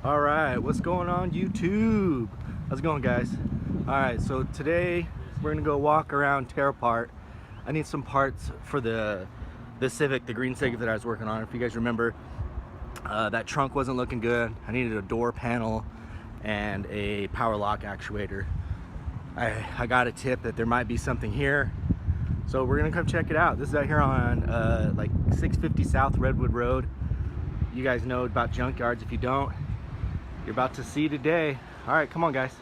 All right, what's going on YouTube? How's it going, guys? All right, so today we're gonna go walk around, tear apart. I need some parts for the Civic, the green Civic that I was working on. If you guys remember, that trunk wasn't looking good. I needed a door panel and a power lock actuator. I got a tip that there might be something here, so we're gonna come check it out. This is out here on like 650 South Redwood Road. You guys know about junkyards. If you don't, you're about to see today. All right, come on, guys.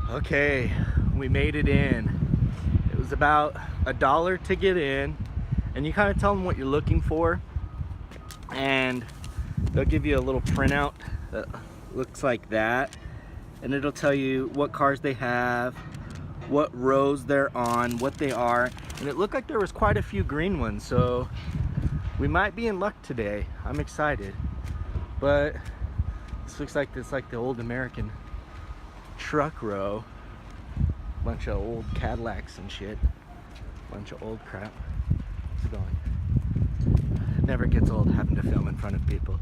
Okay, we made it in. It was about $1 to get in, and you kind of tell them what you're looking for, and they'll give you a little printout that looks like that, and it'll tell you what cars they have, what rows they're on, what they are, and it looked like there was quite a few green ones, so we might be in luck today. I'm excited, but this looks like the old American truck row. Bunch of old Cadillacs and shit. Bunch of old crap. How's it going? It never gets old having to film in front of people.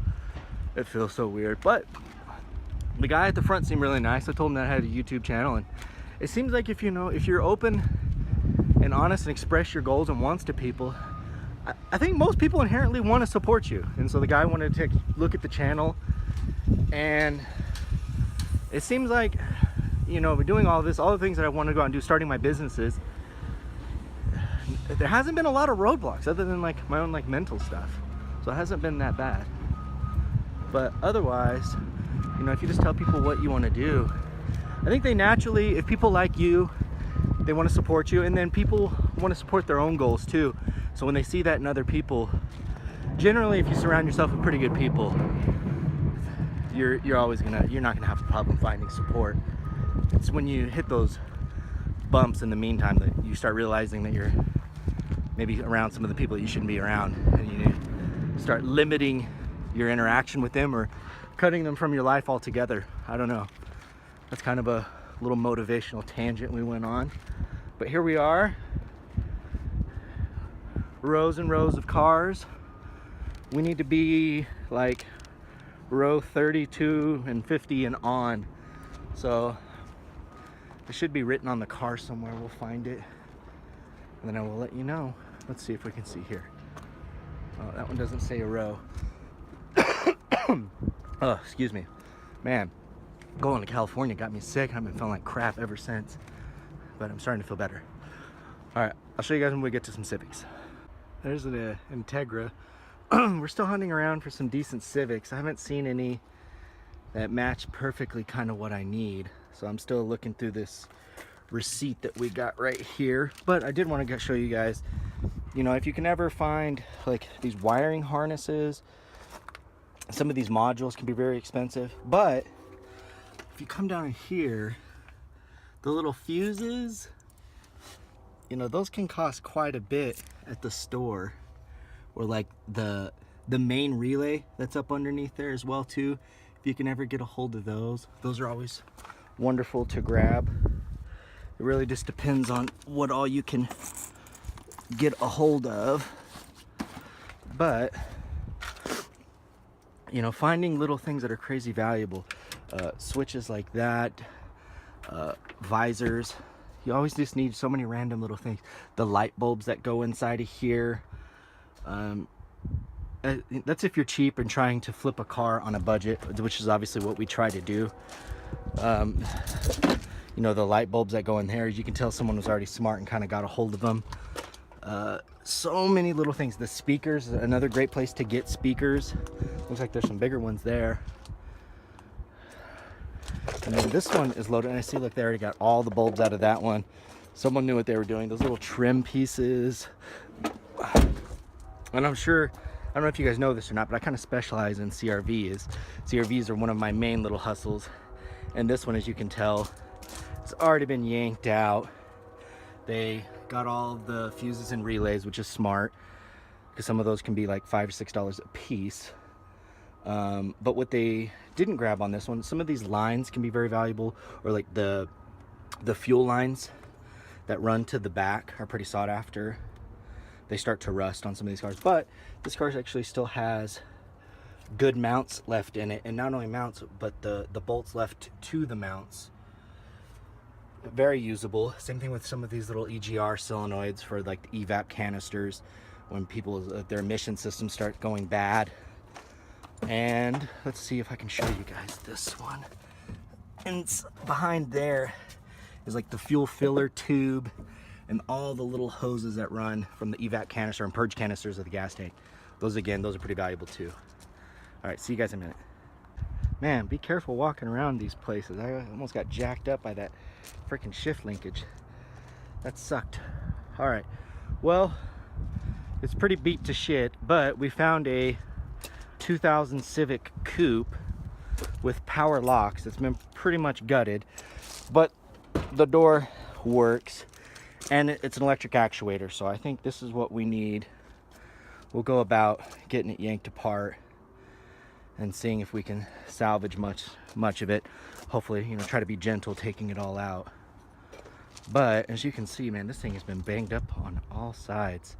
It feels so weird. But the guy at the front seemed really nice. I told him that I had a YouTube channel, and it seems like if you're open and honest and express your goals and wants to people, I think most people inherently want to support you. And so the guy wanted to take a look at the channel, and it seems like, you know, we're doing all this, all the things that I want to go out and do, starting my businesses. There hasn't been a lot of roadblocks other than like my own like mental stuff, so it hasn't been that bad. But otherwise, you know, if you just tell people what you want to do, I think they naturally, if people like you, they want to support you, and then people want to support their own goals too. So when they see that in other people, generally if you surround yourself with pretty good people, you're not gonna have a problem finding support. It's when you hit those bumps in the meantime that you start realizing that you're maybe around some of the people that you shouldn't be around, and you start limiting your interaction with them or cutting them from your life altogether. I don't know. That's kind of a little motivational tangent we went on, but here we are. Rows and rows of cars. We need to be like row 32 and 50 and on, so it should be written on the car somewhere. We'll find it and then I will let you know. Let's see if we can see here. Oh, that one doesn't say a row. Oh, excuse me, man, going to California got me sick. I've been feeling like crap ever since, but I'm starting to feel better. All right, I'll show you guys when we get to some Civics. There's an Integra. We're still hunting around for some decent Civics. I haven't seen any that match perfectly kind of what I need, so I'm still looking through this receipt that we got right here. But I did want to show you guys, you know, if you can ever find like these wiring harnesses, some of these modules can be very expensive, but if you come down here, the little fuses, you know, those can cost quite a bit at the store. Or like the main relay that's up underneath there as well too. If you can ever get a hold of those are always wonderful to grab. It really just depends on what all you can get a hold of. But you know, finding little things that are crazy valuable, switches like that, visors. You always just need so many random little things. The light bulbs that go inside of here. That's if you're cheap and trying to flip a car on a budget, which is obviously what we try to do. You know, the light bulbs that go in there, as you can tell, someone was already smart and kind of got a hold of them. So many little things. The speakers, another great place to get speakers. Looks like there's some bigger ones there. And then this one is loaded, and I see, look, they already got all the bulbs out of that one. Someone knew what they were doing. Those little trim pieces. And I'm sure, I don't know if you guys know this or not, but I kind of specialize in CRVs. CRVs are one of my main little hustles. And this one, as you can tell, it's already been yanked out. They got all of the fuses and relays, which is smart, because some of those can be like $5 or $6 a piece. But what they didn't grab on this one, some of these lines can be very valuable, or like the fuel lines that run to the back are pretty sought after. They start to rust on some of these cars, but this car actually still has good mounts left in it, and not only mounts, but the bolts left to the mounts. Very usable. Same thing with some of these little EGR solenoids for like the evap canisters when people, their emission systems start going bad. And let's see if I can show you guys this one. And behind there is like the fuel filler tube and all the little hoses that run from the evap canister and purge canisters of the gas tank. Those, again, those are pretty valuable too. All right, see you guys in a minute. Man, be careful walking around these places. I almost got jacked up by that freaking shift linkage. That sucked. All right, well, it's pretty beat to shit, but we found a 2000 Civic coupe with power locks. It's been pretty much gutted, but the door works, and it's an electric actuator, so I think this is what we need. We'll go about getting it yanked apart and seeing if we can salvage much of it. Hopefully, you know, try to be gentle taking it all out. But as you can see, man, this thing has been banged up on all sides.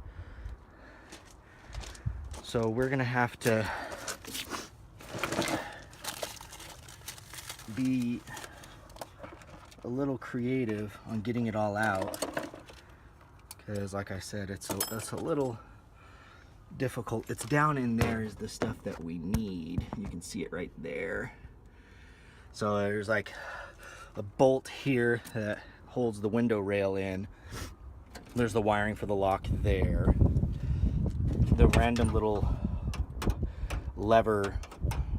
So we're gonna have to be a little creative on getting it all out, because like I said, it's a little difficult. It's down in there is the stuff that we need. You can see it right there. So there's like a bolt here that holds the window rail in. There's the wiring for the lock there. The random little lever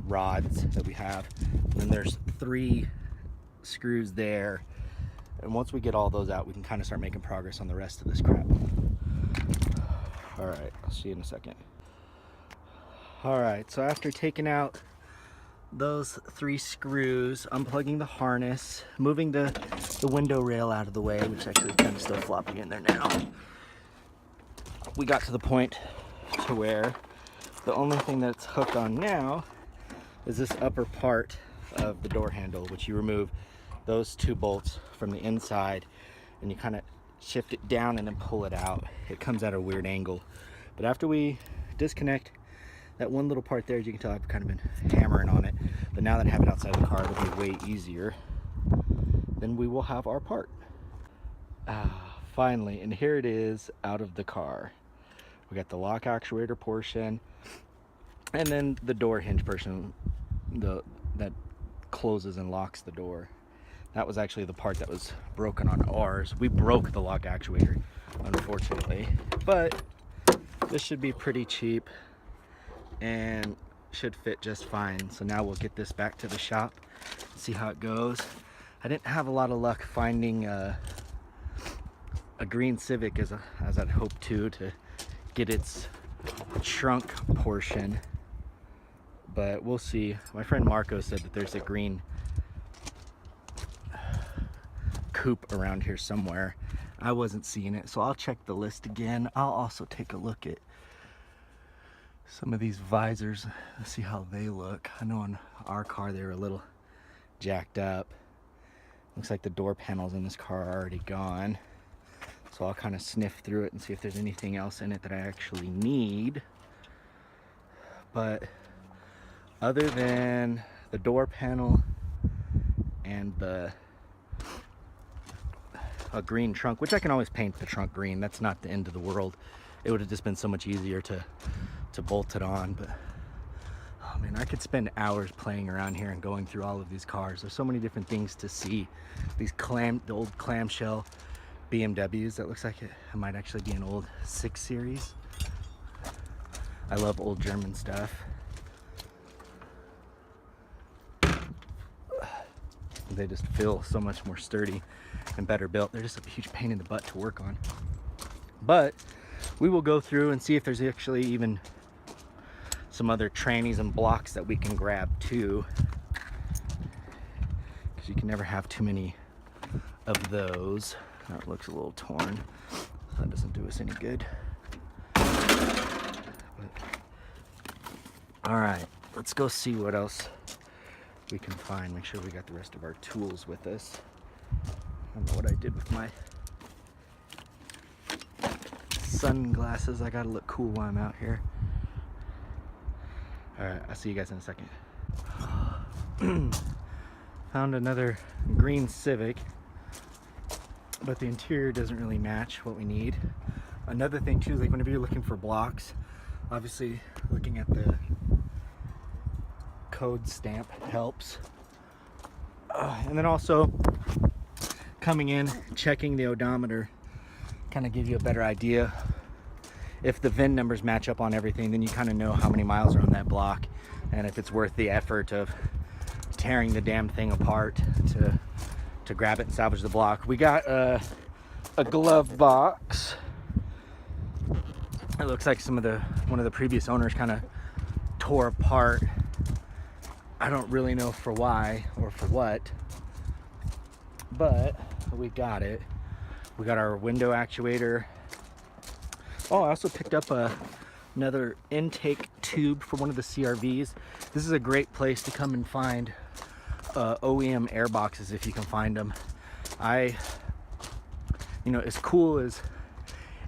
rods that we have. And then there's 3 screws there. And once we get all those out, we can kind of start making progress on the rest of this crap. All right, I'll see you in a second. All right, so after taking out those 3 screws, unplugging the harness, moving the window rail out of the way, which actually kind of still flopping in there now, we got to the point to where the only thing that's hooked on now is this upper part of the door handle, which you remove those 2 bolts from the inside and you kind of shift it down and then pull it out. It comes at a weird angle. But after we disconnect that one little part there, as you can tell, I've kind of been hammering on it. But now that I have it outside the car, it'll be way easier. Then we will have our part. Finally, and here it is out of the car. We got the lock actuator portion, and then the door hinge portion that closes and locks the door. That was actually the part that was broken on ours. We broke the lock actuator, unfortunately, but this should be pretty cheap and should fit just fine. So now we'll get this back to the shop, see how it goes. I didn't have a lot of luck finding a green Civic as I'd hoped to get its trunk portion, but we'll see. My friend Marco said that there's a green coupe around here somewhere. I wasn't seeing it, so I'll check the list again. I'll also take a look at some of these visors, see how they look. I know in our car they were a little jacked up. Looks like the door panels in this car are already gone, so I'll kind of sniff through it and see if there's anything else in it that I actually need. But other than the door panel and a green trunk, which I can always paint the trunk green, that's not the end of the world. It would have just been so much easier to bolt it on. But oh man, I could spend hours playing around here and going through all of these cars. There's so many different things to see. These the old clamshell BMWs, that looks like it might actually be an old 6 Series. I love old German stuff. They just feel so much more sturdy and better built. They're just a huge pain in the butt to work on. But we will go through and see if there's actually even some other trannies and blocks that we can grab too, because you can never have too many of those. That looks a little torn, so that doesn't do us any good. All right, let's go see what else we can find. Make sure we got the rest of our tools with us. I don't know what I did with my sunglasses. I gotta look cool while I'm out here. All right, I'll see you guys in a second. Found another green Civic, but the interior doesn't really match what we need. Another thing too, like whenever you're looking for blocks, obviously looking at the code stamp helps. And then also coming in, checking the odometer, kind of give you a better idea. If the VIN numbers match up on everything, then you kind of know how many miles are on that block, and if it's worth the effort of tearing the damn thing apart to grab it and salvage the block. We got a glove box. It looks like one of the previous owners kind of tore apart. I don't really know for why or for what, but we got it. We got our window actuator. Oh, I also picked up another intake tube for one of the CRVs. This is a great place to come and find OEM air boxes if you can find them. You know, as cool as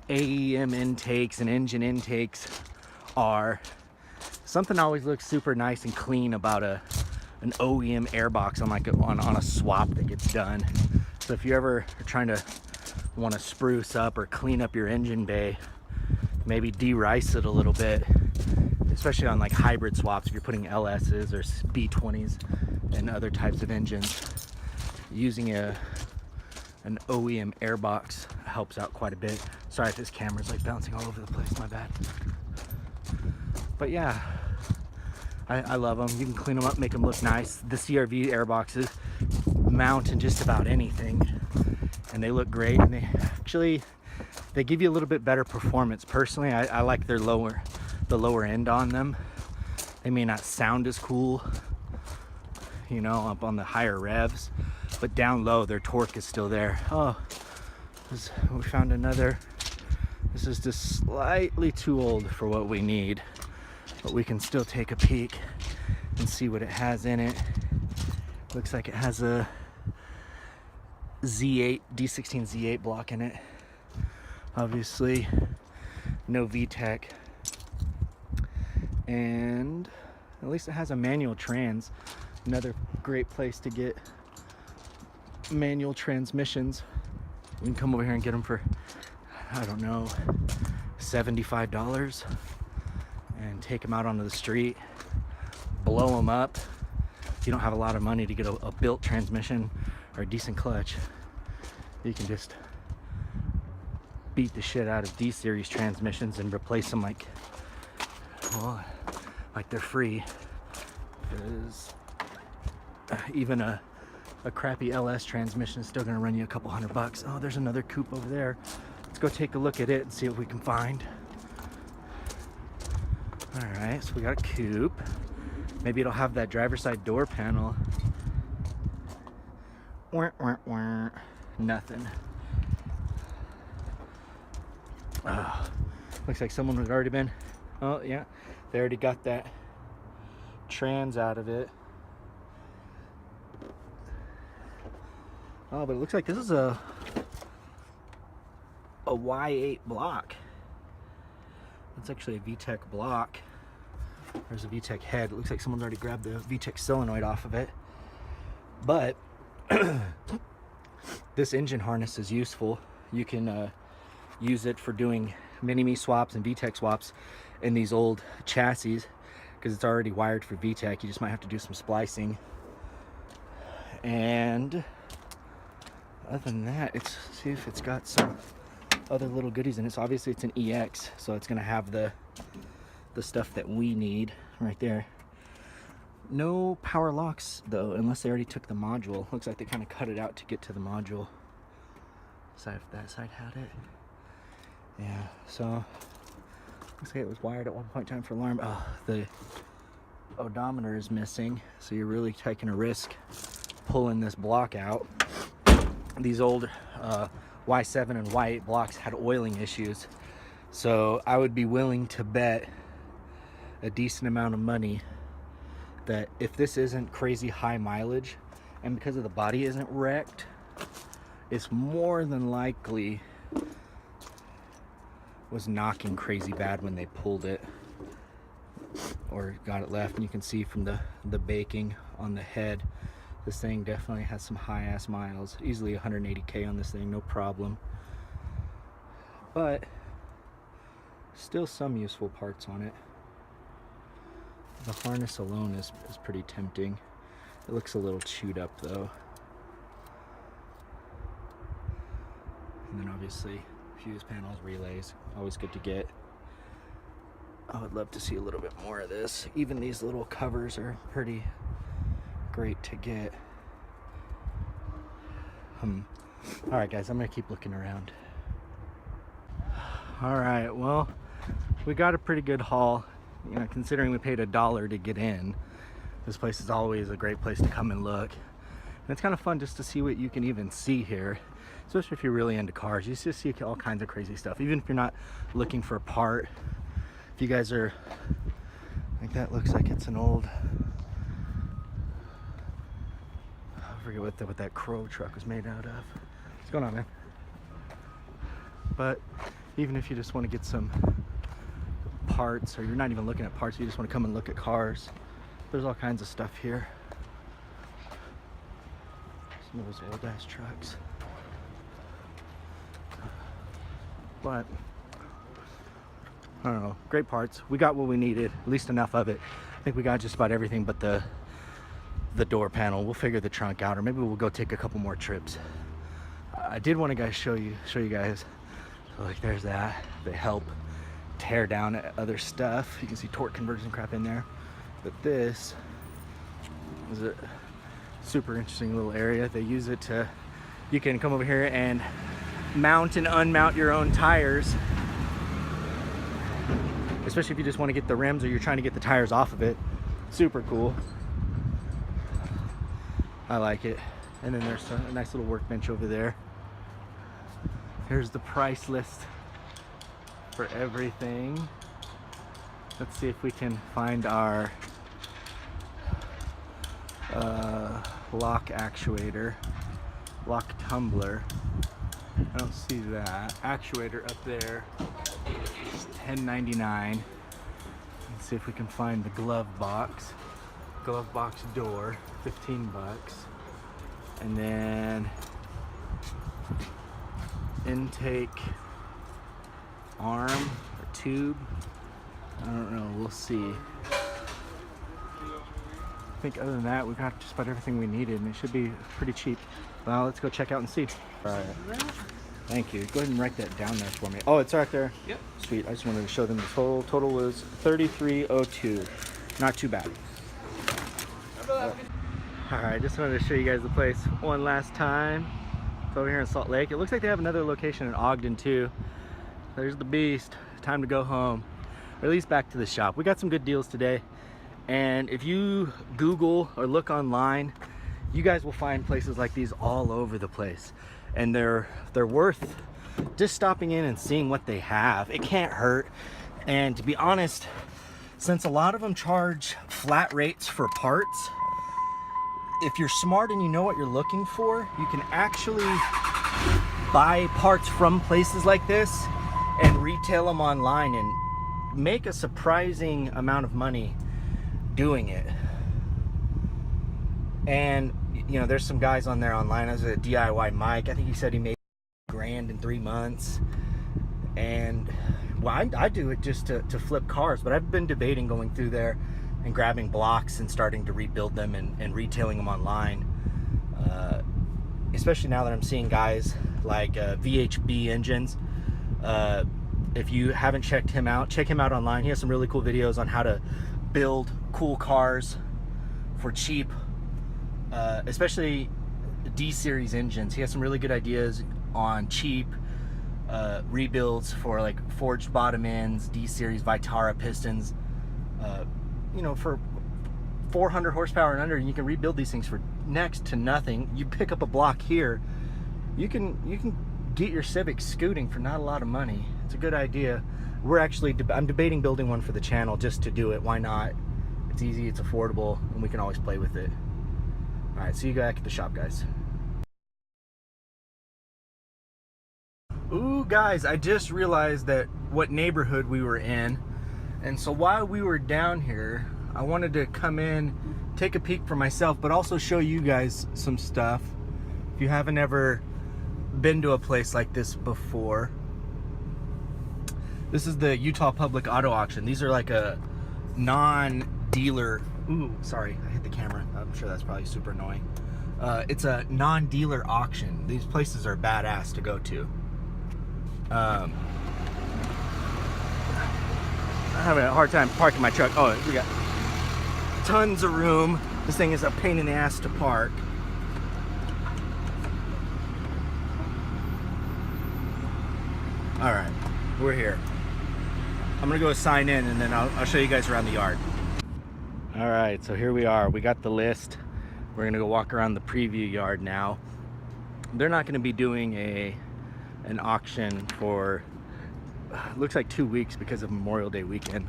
AEM intakes and engine intakes are, something always looks super nice and clean about an OEM airbox on a swap that gets done. So if you ever are trying to want to spruce up or clean up your engine bay, maybe de-rice it a little bit, especially on like hybrid swaps if you're putting LS's or B20s and other types of engines, using an OEM airbox helps out quite a bit. Sorry if this camera's like bouncing all over the place, my bad. But yeah, I love them. You can clean them up, make them look nice. The CRV airboxes mount in just about anything, and they look great, and they give you a little bit better performance. Personally, I like the lower end on them. They may not sound as cool, you know, up on the higher revs, but down low their torque is still there. Oh, we found another. This is just slightly too old for what we need, but we can still take a peek and see what it has in it. Looks like it has a D16 Z8 block in it. Obviously no VTEC, and at least it has a manual trans. Another great place to get manual transmissions. You can come over here and get them for, I don't know, $75 and take them out onto the street, blow them up. If you don't have a lot of money to get a built transmission or a decent clutch, you can just beat the shit out of D-series transmissions and replace them like they're free. Because even a crappy LS transmission is still gonna run you a couple $100. Oh, there's another coupe over there. Let's go take a look at it and see what we can find. All right, so we got a coupe. Maybe it'll have that driver's side door panel. Nothing. Looks like someone had already been. Oh yeah, they already got that trans out of it. Oh, but it looks like this is a Y8 block. It's actually a VTEC block. There's a VTEC head. It looks like someone's already grabbed the VTEC solenoid off of it. But this engine harness is useful. You can use it for doing mini-me swaps and VTEC swaps in these old chassis, because it's already wired for VTEC. You just might have to do some splicing. And other than that, let's see if it's got some other little goodies in it. So obviously it's an EX, so it's gonna have the stuff that we need right there. No power locks though, unless they already took the module. Looks like they kind of cut it out to get to the module. Side if that side had it. Yeah, so looks like it was wired at one point in time for alarm. Oh, the odometer is missing, so you're really taking a risk pulling this block out. These old Y7 and Y8 blocks had oiling issues, so I would be willing to bet a decent amount of money that if this isn't crazy high mileage, and because of the body isn't wrecked, it's more than likely was knocking crazy bad when they pulled it. or got it left, and you can see from the baking on the head, this thing definitely has some high ass miles. Easily 180k on this thing, no problem. But still some useful parts on it. The harness alone is pretty tempting. It looks a little chewed up though. And then obviously fuse panels, relays, always good to get. I would love to see a little bit more of this. Even these little covers are pretty great to get. Alright guys, I'm gonna keep looking around. Alright, well, we got a pretty good haul. You know, considering we paid $1 to get in. This place is always a great place to come and look. And it's kind of fun just to see what you can even see here. Especially if you're really into cars. You just see all kinds of crazy stuff. Even if you're not looking for a part. If you guys are, like, that looks like it's an old, I forget what that Crow truck was made out of. What's going on, man? But even if you just want to get some parts, or you're not even looking at parts, you just want to come and look at cars, there's all kinds of stuff here. Some of those old ass trucks. But I don't know, great parts. We got what we needed, at least enough of it. I think we got just about everything but the door panel. We'll figure the trunk out, or maybe we'll go take a couple more trips. I did want to show you guys. So like, there's that. They help tear down other stuff. You can see torque conversion crap in there. But this is a super interesting little area. They use it to, you can come over here and mount and unmount your own tires. Especially if you just want to get the rims, or you're trying to get the tires off of it. Super cool. I like it. And then there's a nice little workbench over there. Here's the price list for everything. Let's see if we can find our lock actuator, lock tumbler. I don't see that. Actuator up there. It's $10.99. Let's see if we can find the glove box. Glove box door, 15 bucks. And then intake arm or tube. I don't know, we'll see. I think other than that, we got just about everything we needed, and it should be pretty cheap. Well, let's go check out and see. All right. Thank you. Go ahead and write that down there for me. Oh, it's right there. Yep. Sweet. I just wanted to show them the total. Total was $33.02. Not too bad. All right, just wanted to show you guys the place one last time. It's over here in Salt Lake. It looks like they have another location in Ogden too. There's the beast. Time to go home, or at least back to the shop. We got some good deals today, and if you Google or look online, you guys will find places like these all over the place, and they're worth just stopping in and seeing what they have. It can't hurt. And to be honest, since a lot of them charge flat rates for parts, if you're smart and you know what you're looking for, you can actually buy parts from places like this and retail them online and make a surprising amount of money doing it. And you know, there's some guys on there online. There's a DIY Mike. I think he said he made $1,000 in 3 months. And well, I do it just to flip cars, but I've been debating going through there and grabbing blocks and starting to rebuild them and retailing them online. Especially now that I'm seeing guys like VHB Engines. If you haven't checked him out, check him out online. He has some really cool videos on how to build cool cars for cheap, especially D-series engines. He has some really good ideas on cheap rebuilds for like forged bottom ends, D-series Vitara pistons. You know, for 400 horsepower and under, and you can rebuild these things for next to nothing. You pick up a block here, you can get your Civic scooting for not a lot of money. It's a good idea. We're actually I'm debating building one for the channel just to do it. Why not? It's easy, it's affordable, and we can always play with it. All right, see you back at the shop, guys. Ooh, guys, I just realized that what neighborhood we were in. And so while we were down here, I wanted to come in, take a peek for myself, but also show you guys some stuff. If you haven't ever been to a place like this before, this is the Utah Public Auto Auction. These are like a non-dealer, ooh, sorry, I hit the camera. I'm sure that's probably super annoying. It's a non-dealer auction. These places are badass to go to. I'm having a hard time parking my truck. Oh, we got tons of room. This thing is a pain in the ass to park. All right, we're here. I'm gonna go sign in and then I'll show you guys around the yard. All right, so here we are. We got the list. We're gonna go walk around the preview yard now. They're not gonna be doing an auction for, looks like 2 weeks because of Memorial Day weekend.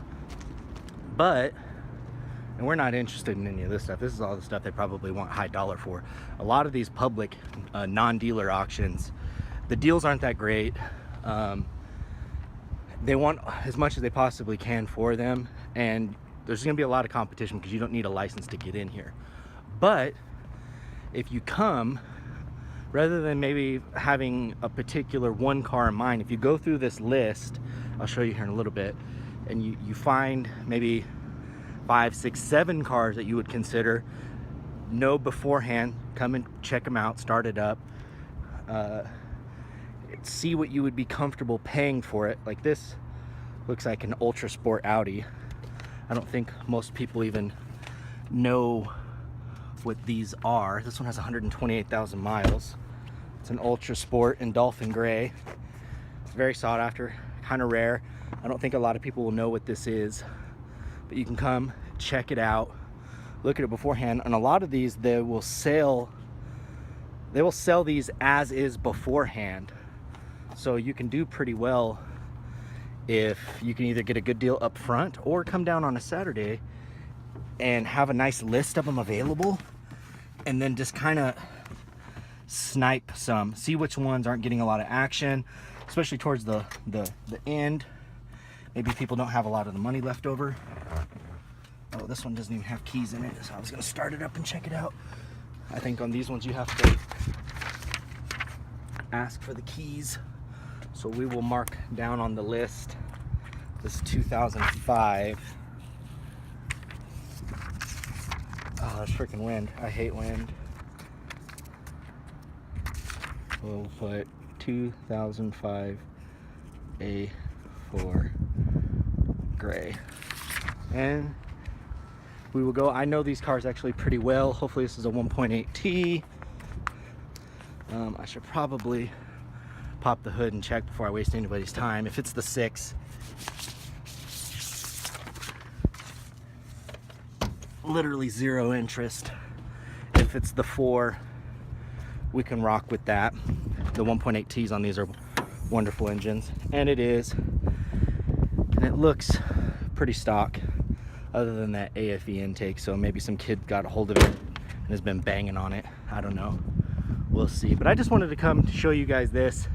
But, and we're not interested in any of this stuff. This is all the stuff they probably want high dollar for. A lot of these public non-dealer auctions, the deals aren't that great. They want as much as they possibly can for them, and there's gonna be a lot of competition because you don't need a license to get in here. But if you come, rather than maybe having a particular one car in mind, if you go through this list, I'll show you here in a little bit, and you find maybe 5, 6, 7 cars that you would consider, know beforehand, come and check them out, start it up, see what you would be comfortable paying for it. Like this looks like an ultra sport Audi. I don't think most people even know what these are. This one has 128,000 miles. It's an ultra sport in Dolphin Gray. It's very sought after, kind of rare. I don't think a lot of people will know what this is, but you can come check it out, look at it beforehand. And a lot of these, they will sell these as is beforehand. So you can do pretty well if you can either get a good deal up front or come down on a Saturday and have a nice list of them available, and then just kind of snipe some, see which ones aren't getting a lot of action, especially towards the end. Maybe people don't have a lot of the money left over. Oh, this one doesn't even have keys in it, so I was gonna start it up and check it out. I think on these ones you have to ask for the keys. So we will mark down on the list this 2005. Oh, there's freaking wind. I hate wind. We'll put 2005 A4 gray. And we will go. I know these cars actually pretty well. Hopefully this is a 1.8T. I should probably pop the hood and check before I waste anybody's time. If it's the 6, literally zero interest. If it's the 4, we can rock with that. The 1.8Ts on these are wonderful engines, and it is, and it looks pretty stock other than that AFE intake. So maybe some kid got a hold of it and has been banging on it. I don't know, we'll see. But I just wanted to come to show you guys this,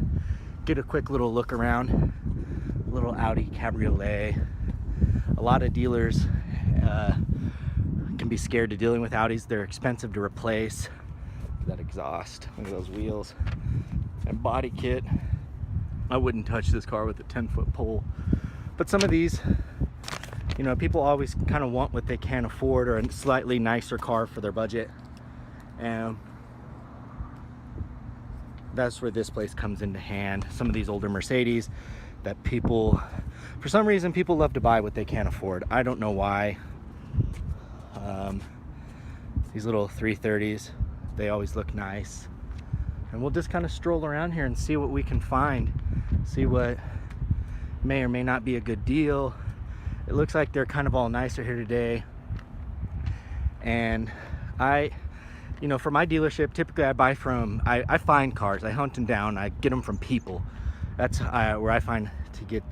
get a quick little look around. Little Audi Cabriolet. A lot of dealers can be scared to dealing with Audis. They're expensive to replace. Look at that exhaust, look at those wheels. And body kit, I wouldn't touch this car with a 10-foot pole. But some of these, you know, people always kind of want what they can afford, or a slightly nicer car for their budget. And that's where this place comes into hand. Some of these older Mercedes that people, for some reason, people love to buy what they can't afford. I don't know why. These little 330s, they always look nice. And we'll just kind of stroll around here and see what we can find, see what may or may not be a good deal. It looks like they're kind of all nicer here today. And you know, for my dealership, typically I buy from, I find cars, I hunt them down, I get them from people. That's where I find to get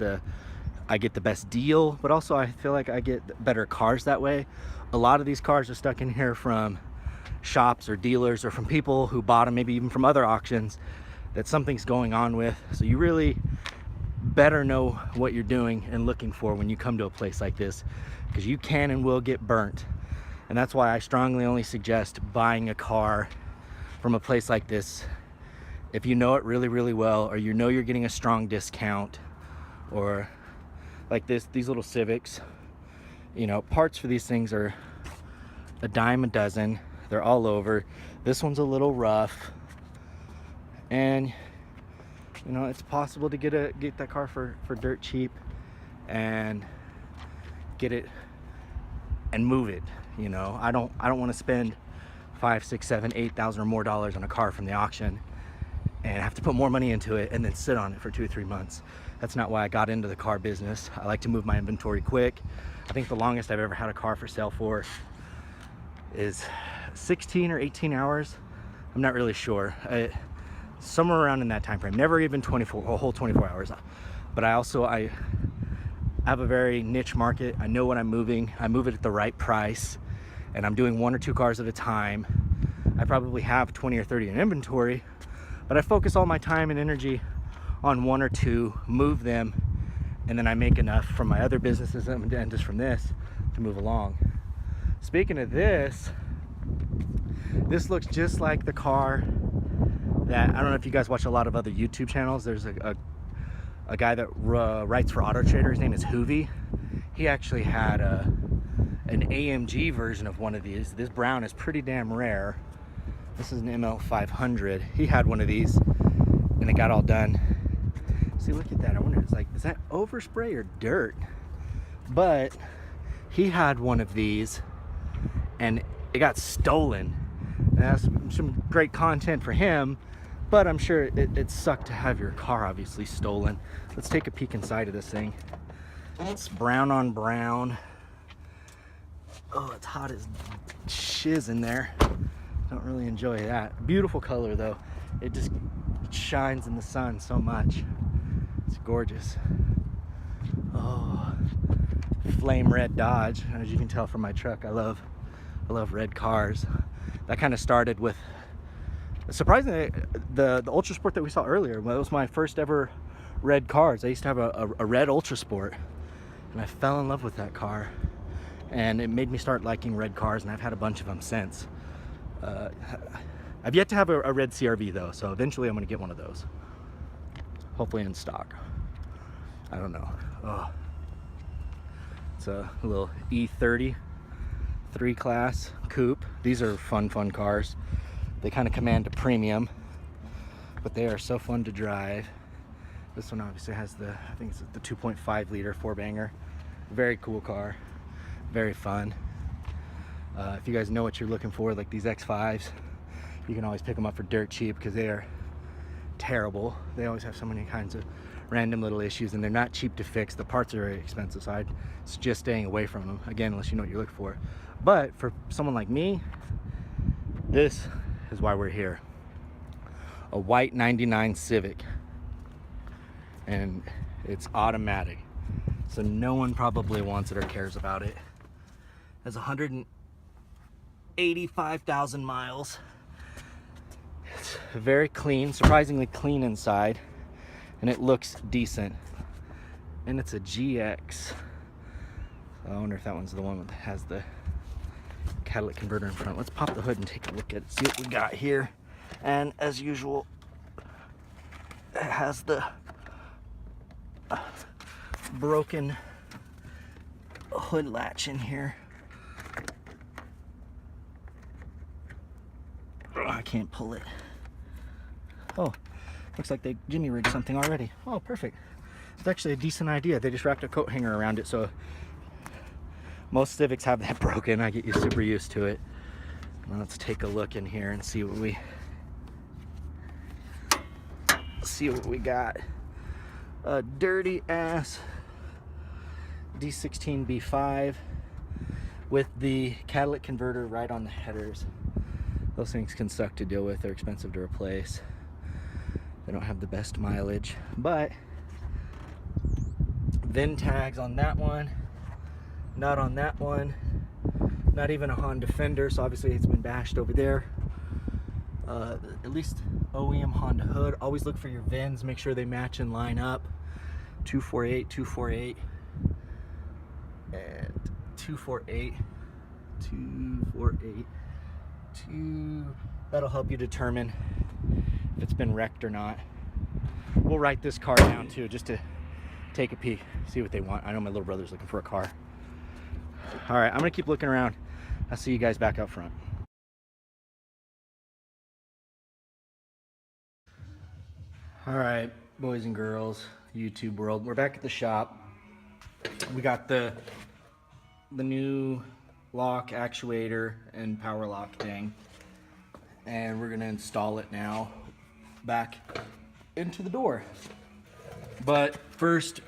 I get the best deal, but also I feel like I get better cars that way. A lot of these cars are stuck in here from shops or dealers, or from people who bought them, maybe even from other auctions that something's going on with. So you really better know what you're doing and looking for when you come to a place like this, because you can and will get burnt. And that's why I strongly only suggest buying a car from a place like this if you know it really, really well, or you know you're getting a strong discount, or like these little Civics. You know, parts for these things are a dime a dozen. They're all over. This one's a little rough, and you know, it's possible to get that car for dirt cheap and get it and move it. You know, I don't want to spend $5,000, $6,000, $7,000, $8,000 or more dollars on a car from the auction and have to put more money into it and then sit on it for 2 or 3 months. That's not why I got into the car business. I like to move my inventory quick. I think the longest I've ever had a car for sale for is 16 or 18 hours. I'm not really sure. Somewhere around in that time frame. Never even a whole 24 hours. But I have a very niche market. I know what I'm moving. I move it at the right price, and I'm doing 1 or 2 cars at a time. I probably have 20 or 30 in inventory, but I focus all my time and energy on 1 or 2, move them, and then I make enough from my other businesses and just from this to move along. Speaking of this looks just like the car that, I don't know if you guys watch a lot of other YouTube channels. There's a guy that writes for Auto Trader. His name is Hoovy. He actually had an AMG version of one of these. This brown is pretty damn rare. This is an ML500. He had one of these, and it got all done. See, look at that. I wonder, it's like, is that overspray or dirt? But he had one of these, and it got stolen. And that's some great content for him, but I'm sure it sucked to have your car obviously stolen. Let's take a peek inside of this thing. It's brown on brown. Oh, it's hot as shiz in there. Don't really enjoy that. Beautiful color though. It just shines in the sun so much. It's gorgeous. Oh, flame red Dodge. As you can tell from my truck, I love red cars. That kind of started with, surprisingly, the Ultra Sport that we saw earlier. Well, it was my first ever red cars. I used to have a red Ultra Sport, and I fell in love with that car, and it made me start liking red cars, and I've had a bunch of them since. I've yet to have a red CRV though, so eventually I'm going to get one of those, hopefully in stock. I don't know. Oh. It's a little E30 3 class coupe. These are fun cars. They kind of command a premium, but they are so fun to drive. This one obviously has I think it's the 2.5 liter 4-banger. Very cool car, very fun. If you guys know what you're looking for, like these X5s, you can always pick them up for dirt cheap because they are terrible. They always have so many kinds of random little issues, and they're not cheap to fix. The parts are very expensive, so I'd suggest staying away from them, again, unless you know what you're looking for. But for someone like me, this is why we're here. A white 99 Civic, and it's automatic, so no one probably wants it or cares about it. It has 185,000 miles. It's very clean, surprisingly clean inside, and it looks decent. And it's a GX. I wonder if that one's the one that has the catalytic converter in front. Let's pop the hood and take a look at it, see what we got here. And as usual, it has the broken hood latch in here. Oh, I can't pull it. Oh, looks like they Jimmy rigged something already. Oh, perfect. It's actually a decent idea. They just wrapped a coat hanger around it, so most Civics have that broken. I get super used to it. Now let's take a look in here and see what we got. A dirty ass D16 B5 with the catalytic converter right on the headers. Those things can suck to deal with. They're expensive to replace. They don't have the best mileage, but VIN tags on that one, not on that one, not even a Honda fender, so obviously it's been bashed over there. At least OEM Honda hood. Always look for your VINs, make sure they match and line up. 248, 248, and 248, 248, 2. That'll help you determine if it's been wrecked or not. We'll write this car down too, just to take a peek, see what they want. I know my little brother's looking for a car. All right, I'm gonna keep looking around. I'll see you guys back up front. All right, boys and girls, YouTube world, we're back at the shop. We got the new lock, actuator, and power lock thing, and we're gonna install it now back into the door. But first,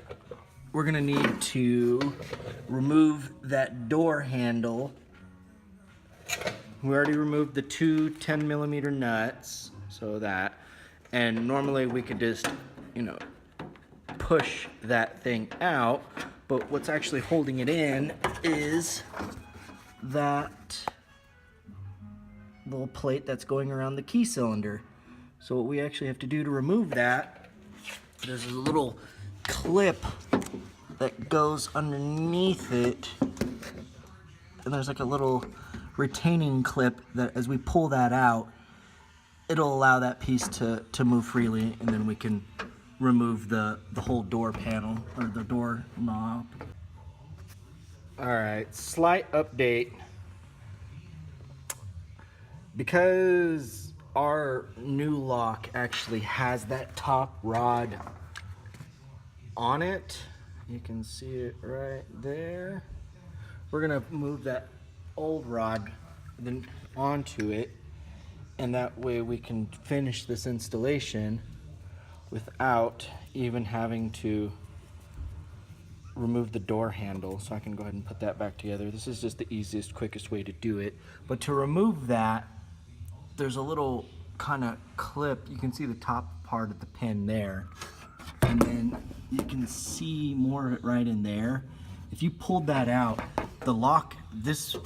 we're gonna need to remove that door handle. We already removed the two 10mm nuts, so that, and normally we could just, you know, push that thing out, but what's actually holding it in is that little plate that's going around the key cylinder. So what we actually have to do to remove that, there's a little clip that goes underneath it, and there's like a little retaining clip that as we pull that out, it'll allow that piece to move freely, and then we can remove the whole door panel, or the door knob. All right, slight update. Because our new lock actually has that top rod on it, you can see it right there. We're gonna move that old rod then onto it, and that way we can finish this installation without even having to remove the door handle. So I can go ahead and put that back together. This is just the easiest, quickest way to do it. But to remove that, there's a little kind of clip. You can see the top part of the pin there, and then you can see more of it right in there. If you pulled that out, the lock, this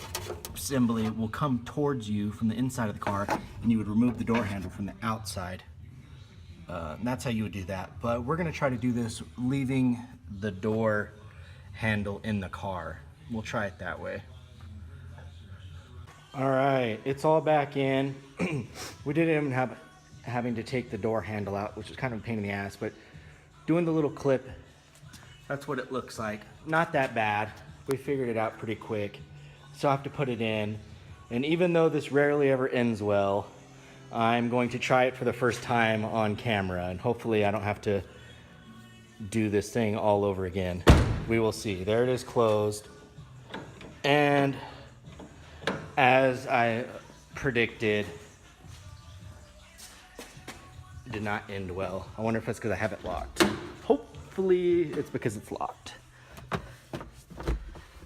assembly will come towards you from the inside of the car, and you would remove the door handle from the outside. That's how you would do that. But we're gonna try to do this leaving the door handle in the car. We'll try it that way. All right, it's all back in. We didn't even have having to take the door handle out, which is kind of a pain in the ass, but doing the little clip, that's what it looks like. Not that bad. We figured it out pretty quick. So I have to put it in. And even though this rarely ever ends well, I'm going to try it for the first time on camera, and hopefully I don't have to do this thing all over again. We will see. There it is, closed. And as I predicted, it did not end well. I wonder if it's because I have it locked. Hopefully it's because it's locked.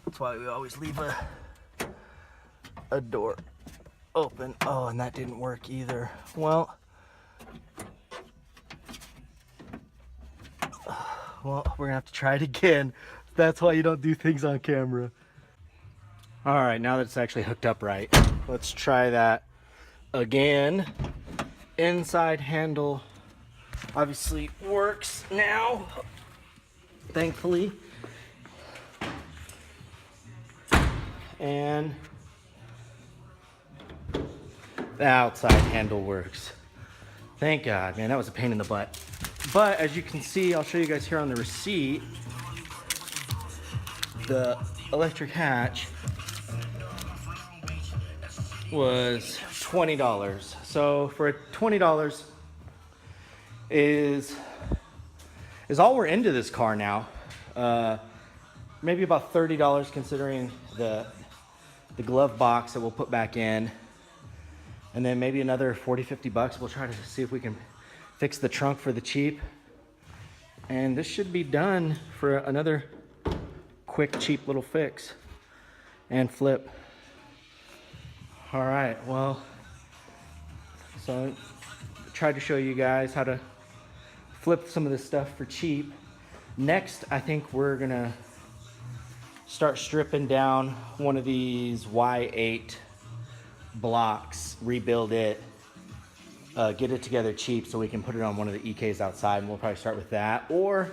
That's why we always leave a door open. Oh, and that didn't work either. Well, we're gonna have to try it again. That's why you don't do things on camera. All right, now that it's actually hooked up right, let's try that again. Inside handle obviously works now, thankfully. And the outside handle works. Thank God, man, that was a pain in the butt. But as you can see, I'll show you guys here on the receipt, the electric hatch was $20. So for $20 is all we're into this car now. Maybe about $30 considering the glove box that we'll put back in. And then maybe another 40, 50 bucks. We'll try to see if we can fix the trunk for the cheap. And this should be done for another quick, cheap little fix and flip. All right, well, so I tried to show you guys how to flip some of this stuff for cheap. Next, I think we're gonna start stripping down one of these Y8 blocks, rebuild it, get it together cheap so we can put it on one of the EKs outside, and we'll probably start with that. Or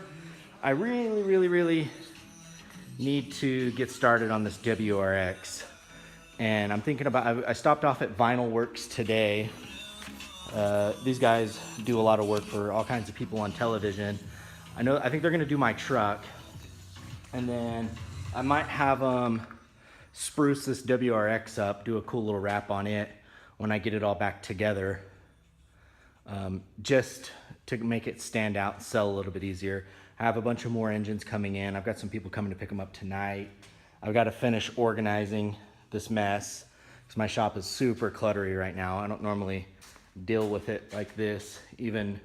I really need to get started on this WRX. And I'm thinking about, I stopped off at Vinyl Works today. These guys do a lot of work for all kinds of people on television. I think they're gonna do my truck. And then I might have them spruce this WRX up, do a cool little wrap on it when I get it all back together. Just to make it stand out and sell a little bit easier. I have a bunch of more engines coming in. I've got some people coming to pick them up tonight. I've got to finish organizing this mess because my shop is super cluttery right now. I don't normally deal with it like this. Even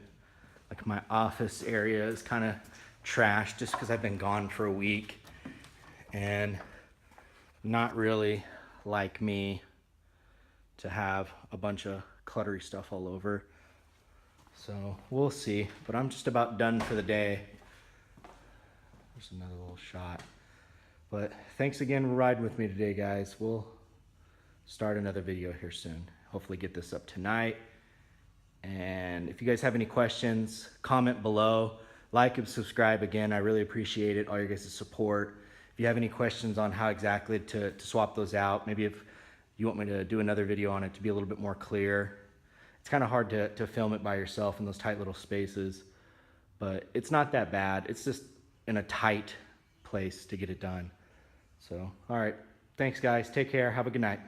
like my office area is kind of trashed just because I've been gone for a week, and not really like me to have a bunch of cluttery stuff all over. So we'll see, but I'm just about done for the day. There's another little shot. But thanks again for riding with me today, guys. We'll start another video here soon. Hopefully get this up tonight. And if you guys have any questions, comment below. Like and subscribe again. I really appreciate it, all your guys' support. If you have any questions on how exactly to swap those out, maybe if you want me to do another video on it to be a little bit more clear. It's kind of hard to film it by yourself in those tight little spaces, but it's not that bad. It's just in a tight place to get it done. So, all right. Thanks, guys. Take care. Have a good night.